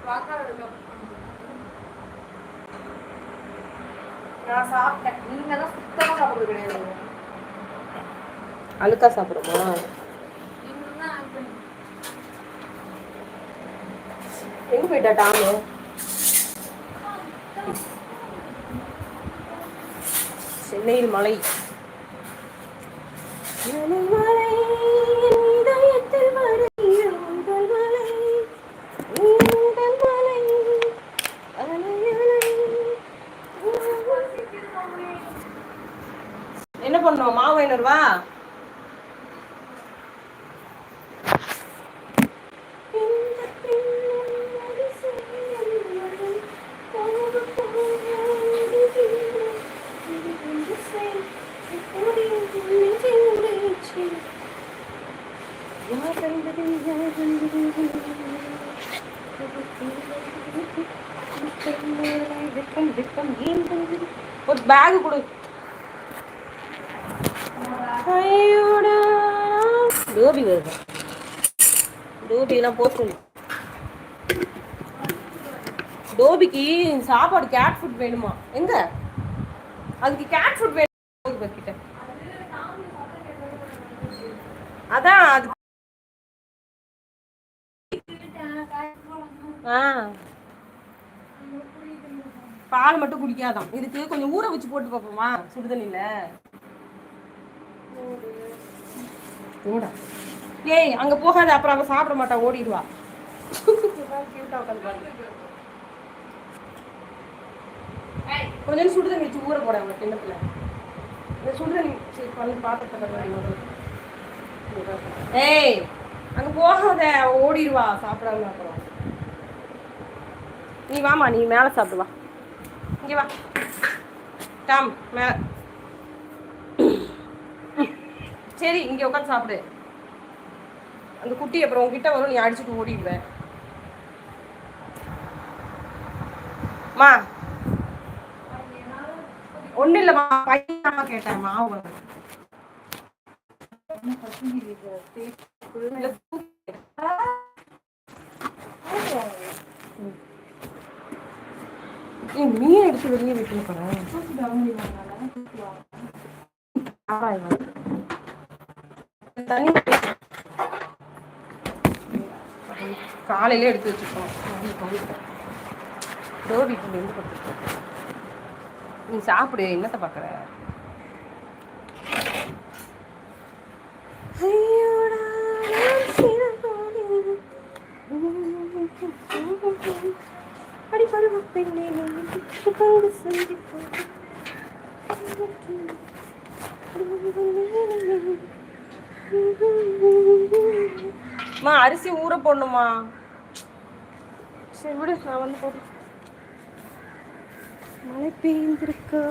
நான் சாப்பிட்டேன். நீங்க தான் சுத்தமா சாப்பிடுறது கிடையாது. அழுக்கா சாப்பிடுமா? எங்க போயிட்டா டாமு? சென்னையில் மழை. என்ன பண்ணுவோம்? மாவு ஐநூறுவா. ஒரு பேக் கொடு. டோபி வருது. டோபிலாம் போச்சு. டோபிக்கு சாப்பாடு கேட் ஃபுட் வேணுமா? எங்க அதுக்கு கேட் ஃபுட் வேணும் கிட்ட. அதான் அது. பால் மட்டும் குடிக்காதான். இதுக்கு கொஞ்சம் ஊற வச்சு போட்டு பார்ப்போமா சுடுதண்ணில? ஏய் அங்க போகாத, அப்புறம் அவ சாப்பிட மாட்டா, ஓடிடுவா. கொஞ்சம் சுடுதண்ணி வச்சு ஊற போட அவங்க கிண்ணத்துல. இந்த சுடுதண்ணி பண்ணி பாத்திரத்தை. ஏய் அங்க போகாத, ஓடிடுவா சாப்பிடாம. அப்புறம் நீ வாமா, நீ மேல சாப்பிடுவா. இங்க வா டாம், மேல. சரி இங்க உட்காந்து சாப்பிடு. அந்த குட்டி அப்புறம் உங்ககிட்ட வரும், நீ அடிச்சுட்டு ஓடிடுவேன். மா ஒண்ணு இல்லம்மா, பையனாமா கேட்டேன். மாவு மீன் எடுத்து வெளியே விட்டு போறேன். காலையில எடுத்து வச்சுக்கோம். நீ சாப்பிடு, என்னத்தை பாக்குற? அரிசி ஊற போடணுமா? சரி விடு, நான் வந்து போடுறேன். மழை பெய்ந்திருக்கா?